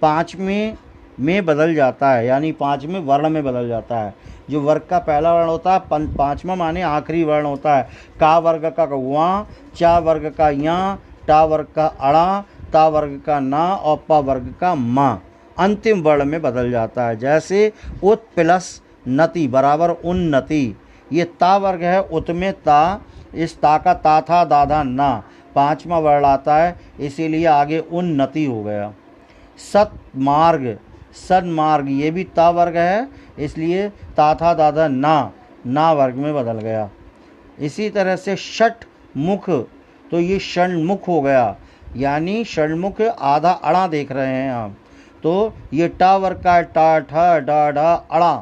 पाँचवें में बदल जाता है, यानी पाँचवें वर्ण में बदल जाता है। जो वर्ग का पहला वर्ण होता है पाँचवा माने आखिरी वर्ण होता है। का वर्ग का वा, चा वर्ग का या, टा वर्ग का अड़ा, ता वर्ग का ना और पा वर्ग का मा अंतिम वर्ण में बदल जाता है। जैसे उत प्लस नति बराबर उन्नति, ये ता वर्ग है, उत में ता, इस ता का ता था दादा ना, पाँचवा वर्ण आता है इसीलिए आगे उन्नति हो गया। सतमार्ग, सन्मार्ग ये भी ता वर्ग है इसलिए ता था दादा ना वर्ग में बदल गया। इसी तरह से षट मुख, तो ये षण्मुख हो गया, यानी षण्मुख आधा अड़ा देख रहे हैं आप, तो ये टा वर्ग का टा ठा डा डा अड़ा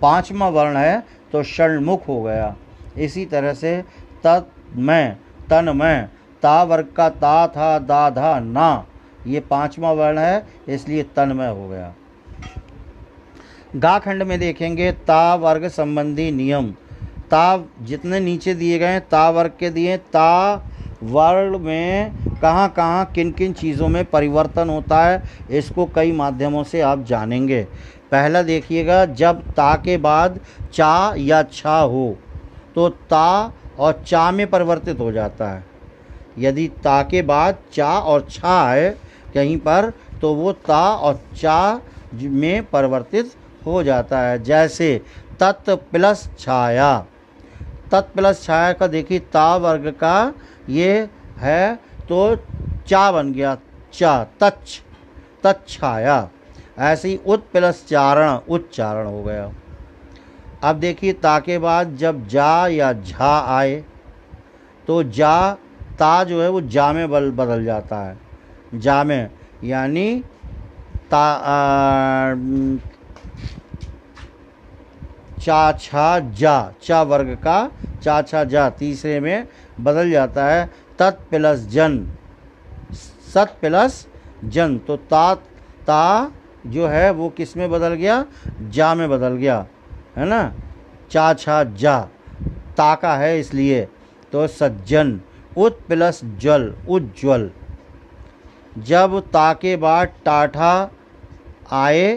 पाँचवा वर्ण है तो षण्मुख हो गया। इसी तरह से तन्मय, तन्मय ता वर्ग का ता था दा धा ना, ये पाँचवा वर्ण है इसलिए तन्मय हो गया। गा खंड में देखेंगे ता वर्ग संबंधी नियम, ता जितने नीचे दिए गए ता वर्ग के दिए, ता वर्ग में कहाँ कहाँ किन किन चीज़ों में परिवर्तन होता है इसको कई माध्यमों से आप जानेंगे। पहला देखिएगा, जब ता के बाद चा या छा हो तो ता और चा में परिवर्तित हो जाता है। यदि ता के बाद चा और छा है कहीं पर तो वो ता और चा में परिवर्तित हो जाता है। जैसे तत् प्लस छाया, तत् प्लस छाया का देखिए ता वर्ग का ये है तो चा बन गया चा, तच्छ, तच्छाया। ऐसे ही उत प्लस चारण उच्चारण हो गया। अब देखिए ता के बाद जब जा या झा आए तो जा, ता जो है वो जा में बदल जाता है, जा में, यानी चा छा जा, चा वर्ग का चा छा जा तीसरे में बदल जाता है। तत् प्लस जन, सत प्लस जन, तो ता जो है वो किस में बदल गया, जा में बदल गया, है ना, चा छा जा ता का है इसलिए, तो सज्जन। उत प्लस जल उज्ज्वल, जब ता के बाद टाठा आए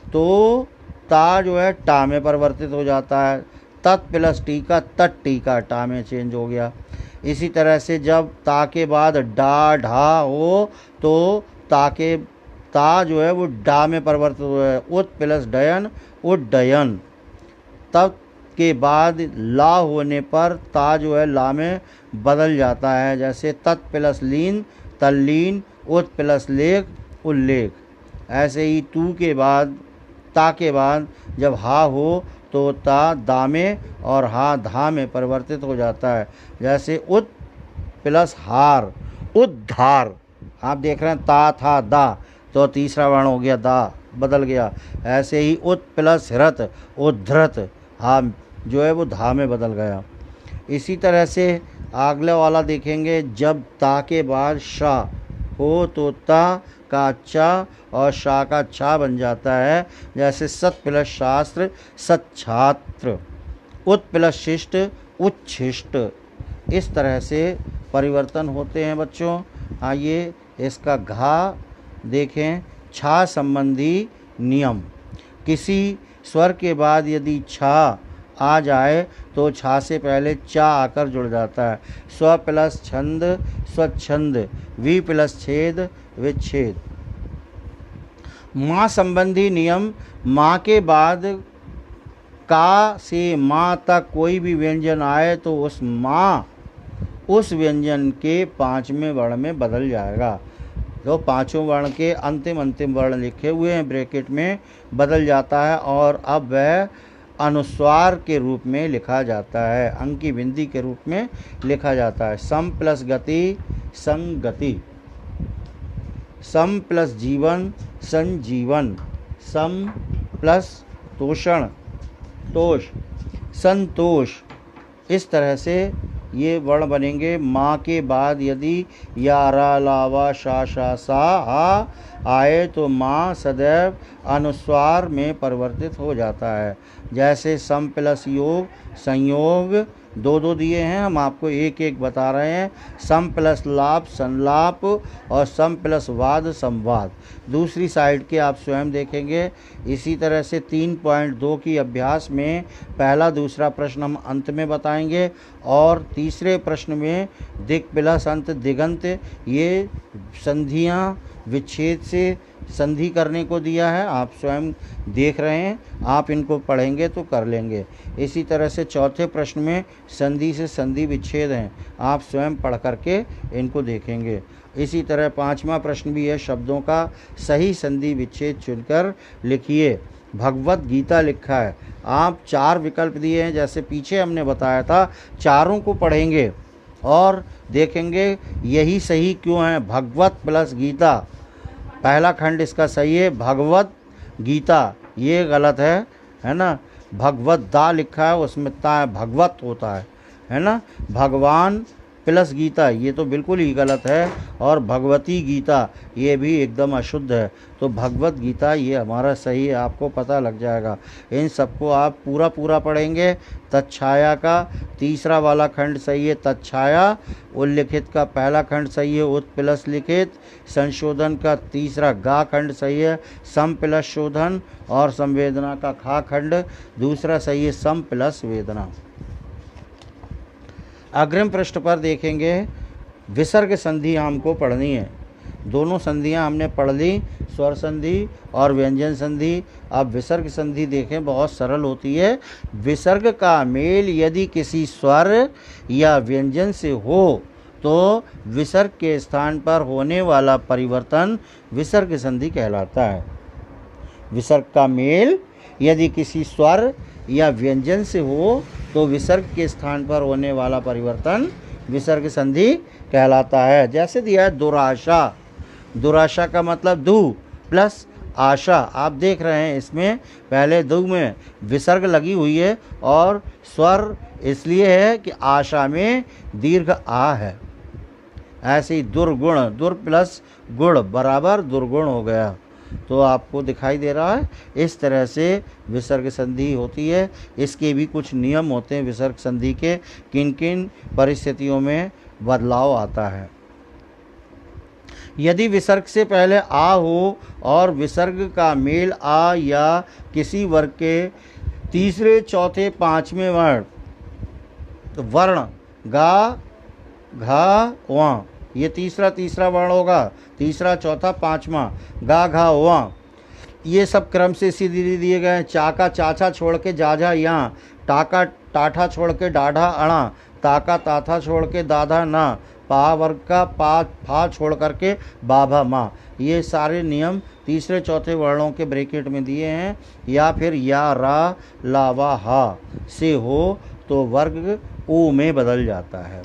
तो ता जो है टा में परिवर्तित हो जाता है। तत् प्लस टीका तट टीका टा में चेंज हो गया। इसी तरह से जब ता के बाद डा ढा हो तो ता जो है वो डा में परिवर्तित हो है। उत प्लस डयन उड्डयन, तब के बाद ला होने पर ता जो है ला में बदल जाता है। जैसे तत् प्लस लीन तल्लीन, उत प्लस लेख उल्लेख। ऐसे ही तू के बाद ता के बाद जब हा हो तो ता दा में और हा धा में परिवर्तित हो जाता है। जैसे उत प्लस हार उद्धार, आप देख रहे हैं ता था दा तो तीसरा वर्ण हो गया दा, बदल गया। ऐसे ही उत प्लस हृत उद्धृत, हा जो है वो धा में बदल गया। इसी तरह से अगले वाला देखेंगे, जब ता के बाद शा हो तो ता का चा और शा का छा बन जाता है। जैसे सत प्लस शास्त्र सच्छात्र, उत प्लस शिष्ट उच्छिष्ट। इस तरह से परिवर्तन होते हैं बच्चों। आइए इसका घा देखें, छा संबंधी नियम। किसी स्वर के बाद यदि छा आ जाए तो छा से पहले चा आकर जुड़ जाता है। स्व प्लस छंद स्वच्छंद, वी प्लस छेद विच्छेद। माँ संबंधी नियम, माँ के बाद का से माँ तक कोई भी व्यंजन आए तो उस माँ उस व्यंजन के 5वें वर्ण में बदल जाएगा। तो 5वें वर्ण के अंतिम वर्ण लिखे हुए हैं ब्रैकेट में, बदल जाता है और अब वह अनुस्वार के रूप में लिखा जाता है, अंक की बिंदी के रूप में लिखा जाता है। सम प्लस गति संगति, सम प्लस जीवन संजीवन, सम प्लस तोषण तोष संतोष। इस तरह से ये वर्ण बनेंगे। माँ के बाद यदि या रा लावा शा शा सा हा आए तो माँ सदैव अनुस्वार में परिवर्तित हो जाता है। जैसे सम प्लस योग संयोग, दो दिए हैं, हम आपको एक एक बता रहे हैं। सम प्लस लाप संलाप और सम प्लस वाद संवाद। दूसरी साइड के आप स्वयं देखेंगे। इसी तरह से 3.2 की अभ्यास में पहला दूसरा प्रश्न हम अंत में बताएंगे और तीसरे प्रश्न में दिक् प्लस अंत दिगंत, ये संधियाँ विच्छेद से संधि करने को दिया है, आप स्वयं देख रहे हैं, आप इनको पढ़ेंगे तो कर लेंगे। इसी तरह से चौथे प्रश्न में संधि से संधि विच्छेद हैं, आप स्वयं पढ़ करके इनको देखेंगे। इसी तरह 5वां प्रश्न भी है, शब्दों का सही संधि विच्छेद चुनकर लिखिए। भगवत गीता लिखा है, आप 4 विकल्प दिए हैं, जैसे पीछे हमने बताया था, चारों को पढ़ेंगे और देखेंगे यही सही क्यों है। भगवत प्लस गीता, पहला खंड इसका सही है, भगवत गीता, ये गलत है ना। भगवत दा लिखा है, उसमें ता भगवत होता है ना। भगवान प्लस गीता, ये तो बिल्कुल ही गलत है। और भगवती गीता, ये भी एकदम अशुद्ध है। तो भगवत गीता ये हमारा सही है, आपको पता लग जाएगा। इन सबको आप पूरा पढ़ेंगे। तच्छाया का तीसरा वाला खंड सही है, तच्छाया। उल्लिखित का पहला खंड सही है, उत प्लस लिखित। संशोधन का तीसरा गा खंड सही है, सम प्लस शोधन। और संवेदना का खा खंड दूसरा सही है, सम प्लस वेदना। अग्रिम पृष्ठ पर देखेंगे, विसर्ग संधि हमको पढ़नी है। दोनों संधियां हमने पढ़ ली, स्वर संधि और व्यंजन संधि। अब विसर्ग संधि देखें, बहुत सरल होती है। विसर्ग का मेल यदि किसी स्वर या व्यंजन से हो तो विसर्ग के स्थान पर होने वाला परिवर्तन विसर्ग संधि कहलाता है। विसर्ग का मेल यदि किसी स्वर या व्यंजन से हो तो विसर्ग के स्थान पर होने वाला परिवर्तन विसर्ग संधि कहलाता है। जैसे दिया है दुराशा, दुराशा का मतलब दु प्लस आशा। आप देख रहे हैं इसमें पहले दु में विसर्ग लगी हुई है और स्वर इसलिए है कि आशा में दीर्घ आ है। ऐसे ही दुर्गुण, दुर प्लस गुण बराबर दुर्गुण हो गया, तो आपको दिखाई दे रहा है। इस तरह से विसर्ग संधि होती है। इसके भी कुछ नियम होते हैं विसर्ग संधि के, किन किन परिस्थितियों में बदलाव आता है। यदि विसर्ग से पहले आ हो और विसर्ग का मेल आ या किसी वर्ग के तीसरे चौथे पांचवें वर्ण गा घा वां, ये तीसरा वर्ण होगा, तीसरा चौथा पांचवा गा घा वां, ये सब क्रम से सीधे दिए गए हैं। चाका चाचा छोड़ के जाजा यहाँ, टाका टाठा छोड़ के डाढ़ा अणा, ताका ताथा छोड़ के दाधा ना, पा वर्ग का पा फा छोड़ करके बाभा माँ। ये सारे नियम तीसरे चौथे वर्णों के ब्रैकेट में दिए हैं। या फिर या रा लावा हा से हो तो वर्ग ओ में बदल जाता है।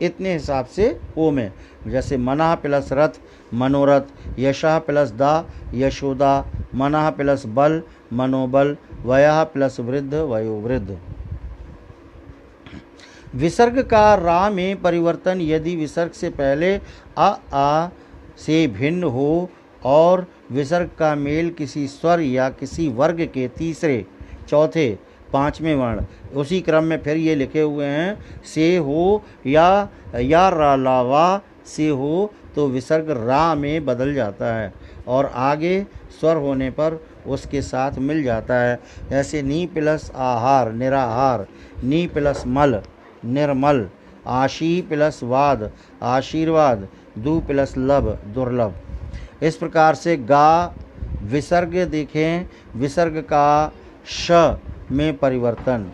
इतने हिसाब से ओ में, जैसे मनाह प्लस रथ मनोरथ, यशः प्लस दा यशोदा, मनाह प्लस बल मनोबल, वयः प्लस वृद्ध वयोवृद्ध। विसर्ग का रा में परिवर्तन यदि विसर्ग से पहले आ से भिन्न हो और विसर्ग का मेल किसी स्वर या किसी वर्ग के तीसरे चौथे पांचवें वर्ण, उसी क्रम में फिर ये लिखे हुए हैं, से हो या रा लावा से हो तो विसर्ग रा में बदल जाता है और आगे स्वर होने पर उसके साथ मिल जाता है। जैसे नी प्लस आहार निराहार, नी प्लस मल निर्मल, आशी प्लस वाद आशीर्वाद, दु प्लस लब दुर्लभ। इस प्रकार से गा विसर्ग देखें, विसर्ग का श में परिवर्तन।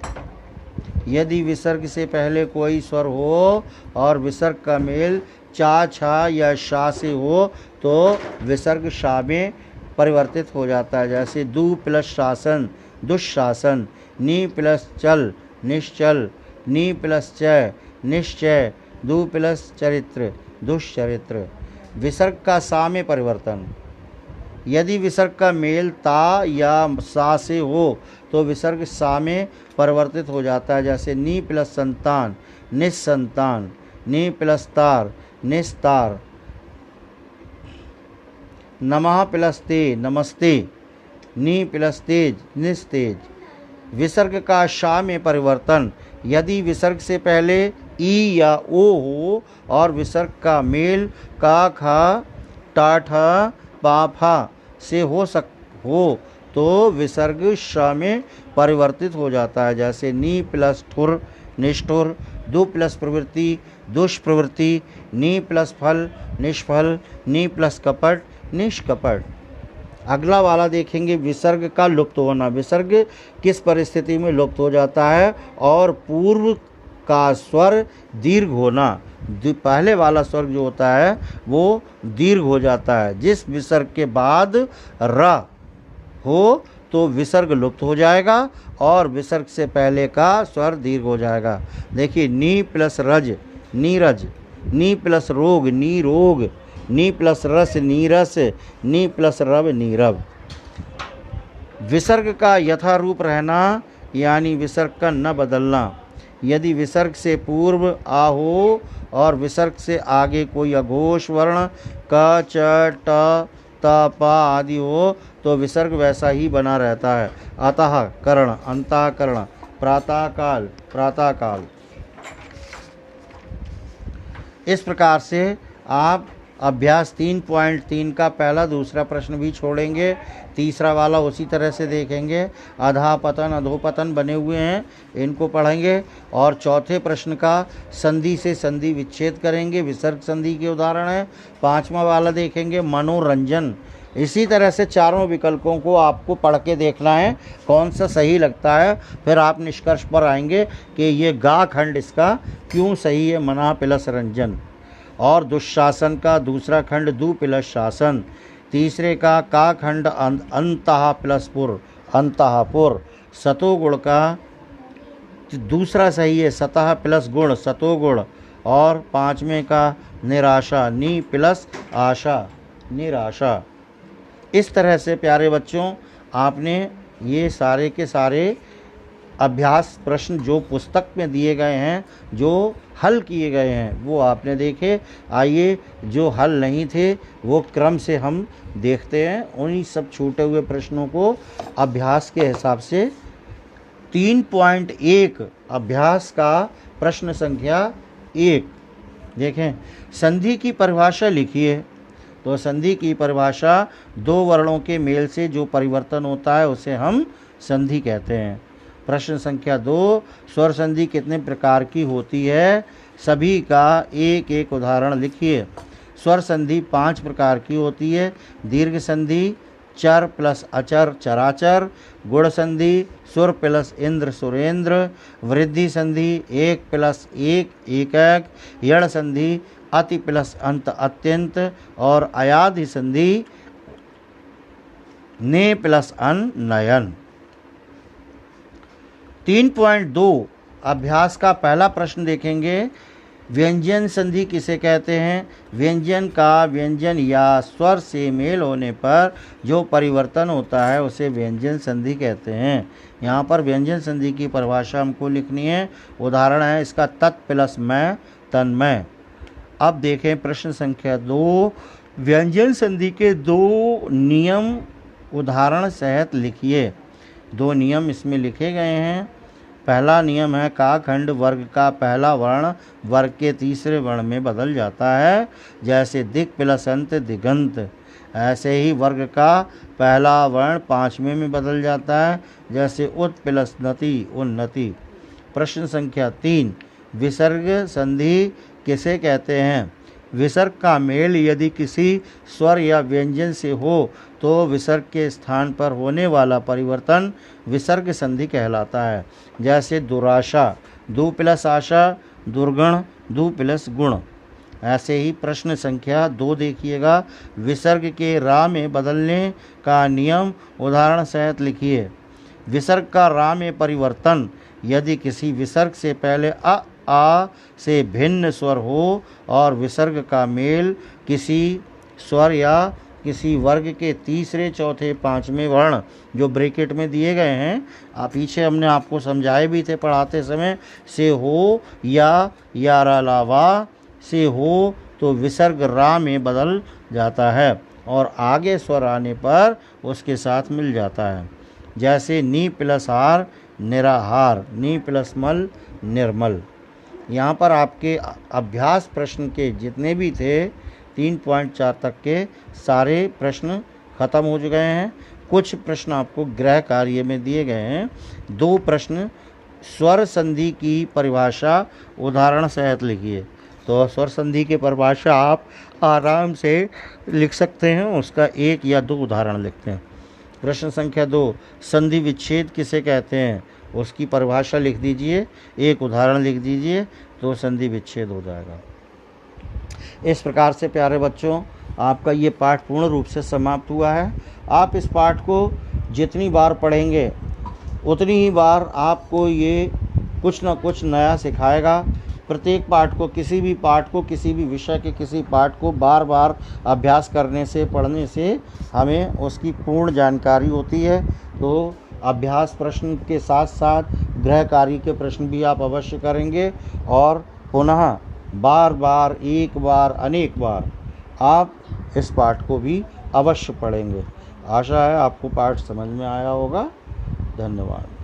यदि विसर्ग से पहले कोई स्वर हो और विसर्ग का मेल चा, छा या शा से हो तो विसर्ग शा में परिवर्तित हो जाता है। जैसे दु प्लस शासन दुशासन, नी प्लस चल निश्चल, नी प्लस चय निश्चय, दु प्लस चरित्र दुश्चरित्र। विसर्ग का सा में परिवर्तन। यदि विसर्ग का मेल ता या सा से हो तो विसर्ग सा में परिवर्तित हो जाता है। जैसे नी प्लस संतान निस्संतान, नी प्लस तार निस्तार, नमः प्लस ते नमस्ते, नी प्लस तेज निस्तेज। विसर्ग का शा में परिवर्तन। यदि विसर्ग से पहले ई या ओ हो और विसर्ग का मेल का, खा, टा, ठा, पा, फा से हो तो विसर्ग श में परिवर्तित हो जाता है। जैसे नी प्लस ठुर निष्ठुर, दु प्लस प्रवृत्ति दुष्प्रवृत्ति, नी प्लस फल निष्फल, नी प्लस कपट निष्कपट। अगला वाला देखेंगे विसर्ग का लुप्त होना। विसर्ग किस परिस्थिति में लुप्त हो जाता है और पूर्व का स्वर दीर्घ होना। पहले वाला स्वर जो होता है वो दीर्घ हो जाता है। जिस विसर्ग के बाद र हो तो विसर्ग लुप्त हो जाएगा और विसर्ग से पहले का स्वर दीर्घ हो जाएगा। देखिए नी प्लस रज नीरज, नी प्लस रोग नी रोग, नी प्लस रस नीरस, नी प्लस रव नीरव। विसर्ग का यथारूप रहना यानी विसर्ग का न बदलना। यदि विसर्ग से पूर्व आ हो और विसर्ग से आगे कोई अघोष वर्ण क, च, ट, त, प आदि हो तो विसर्ग वैसा ही बना रहता है। अतः कर्ण अंतःकरण, प्रातःकाल प्रातःकाल। इस प्रकार से आप अभ्यास 3.3 का पहला दूसरा प्रश्न भी छोड़ेंगे, तीसरा वाला उसी तरह से देखेंगे। अधापतन अधोपतन बने हुए हैं, इनको पढ़ेंगे और चौथे प्रश्न का संधि से संधि विच्छेद करेंगे, विसर्ग संधि के उदाहरण है। पांचवा वाला देखेंगे मनोरंजन। इसी तरह से चारों विकल्पों को आपको पढ़ के देखना है कौन सा सही लगता है, फिर आप निष्कर्ष पर आएंगे कि ये गा खंड इसका क्यों सही है, मना प्लस रंजन। और दुशासन का दूसरा खंड दु प्लस शासन, तीसरे का खंड अंतः प्लस पुर अंतःपुर। सतोगुण का दूसरा सही है सतः प्लस गुण सतोगुण। और पांचवें का निराशा नी प्लस आशा निराशा। इस तरह से प्यारे बच्चों आपने ये सारे के सारे अभ्यास प्रश्न जो पुस्तक में दिए गए हैं, जो हल किए गए हैं, वो आपने देखे। आइए जो हल नहीं थे वो क्रम से हम देखते हैं। उन्हीं सब छूटे हुए प्रश्नों को अभ्यास के हिसाब से 3.1 अभ्यास का प्रश्न संख्या 1 देखें। संधि की परिभाषा लिखिए। तो संधि की परिभाषा दो वर्णों के मेल से जो परिवर्तन होता है उसे हम संधि कहते हैं। प्रश्न संख्या 2, स्वर संधि कितने प्रकार की होती है, सभी का एक एक उदाहरण लिखिए। स्वर संधि 5 प्रकार की होती है। दीर्घ संधि चर प्लस अचर चराचर, गुण संधि सुर प्लस इंद्र सुरेंद्र, वृद्धि संधि 1 प्लस 1 एकैक, यण संधि अति प्लस अंत अत्यंत और अयाधि संधि ने प्लस अन नयन। 3.2 अभ्यास का पहला प्रश्न देखेंगे। व्यंजन संधि किसे कहते हैं? व्यंजन का व्यंजन या स्वर से मेल होने पर जो परिवर्तन होता है उसे व्यंजन संधि कहते हैं। यहाँ पर व्यंजन संधि की परिभाषा हमको लिखनी है। उदाहरण है इसका तत् प्लस मैं तन्मय। अब देखें प्रश्न संख्या 2, व्यंजन संधि के 2 नियम उदाहरण सहित लिखिए। 2 नियम इसमें लिखे गए हैं। पहला नियम है का खंड वर्ग का पहला वर्ण वर्ग के तीसरे वर्ण में बदल जाता है, जैसे दिक् प्लस अंत दिगंत। ऐसे ही वर्ग का पहला वर्ण 5वें में बदल जाता है, जैसे उत प्लस नति उन्नति। प्रश्न संख्या 3, विसर्ग संधि किसे कहते हैं? विसर्ग का मेल यदि किसी स्वर या व्यंजन से हो तो विसर्ग के स्थान पर होने वाला परिवर्तन विसर्ग संधि कहलाता है। जैसे दुराशा, दु प्लस आशा, दुर्गुण, दु प्लस गुण। ऐसे ही प्रश्न संख्या 2 देखिएगा। विसर्ग के रा में बदलने का नियम उदाहरण सहित लिखिए। विसर्ग का रा में परिवर्तन यदि किसी विसर्ग से पहले अ आ से भिन्न स्वर हो और विसर्ग का मेल किसी स्वर या किसी वर्ग के तीसरे, चौथे, पांचवें वर्ण जो ब्रैकेट में दिए गए हैं, पीछे हमने आपको समझाए भी थे पढ़ाते समय, से हो या अलावा से हो तो विसर्ग रा में बदल जाता है और आगे स्वर आने पर उसके साथ मिल जाता है। जैसे नी प्लस हार निराहार, नी प्लस मल निर्मल। यहाँ पर आपके अभ्यास प्रश्न के जितने भी थे 3.4 तक के सारे प्रश्न खत्म हो गए हैं। कुछ प्रश्न आपको गृह कार्य में दिए गए हैं। 2 प्रश्न स्वर संधि की परिभाषा उदाहरण सहित लिखिए। तो स्वर संधि की परिभाषा आप आराम से लिख सकते हैं, उसका 1 या 2 उदाहरण लिखते हैं। प्रश्न संख्या 2, संधि विच्छेद किसे कहते हैं, उसकी परिभाषा लिख दीजिए, 1 उदाहरण लिख दीजिए, तो संधि विच्छेद हो जाएगा। इस प्रकार से प्यारे बच्चों आपका ये पाठ पूर्ण रूप से समाप्त हुआ है। आप इस पाठ को जितनी बार पढ़ेंगे उतनी ही बार आपको ये कुछ न कुछ नया सिखाएगा। प्रत्येक पाठ को, किसी भी पाठ को, किसी भी विषय के किसी पाठ को बार बार अभ्यास करने से, पढ़ने से हमें उसकी पूर्ण जानकारी होती है। तो अभ्यास प्रश्न के साथ साथ गृह कार्य के प्रश्न भी आप अवश्य करेंगे और पुनः बार बार, एक बार, अनेक बार आप इस पाठ को भी अवश्य पढ़ेंगे। आशा है आपको पाठ समझ में आया होगा। धन्यवाद।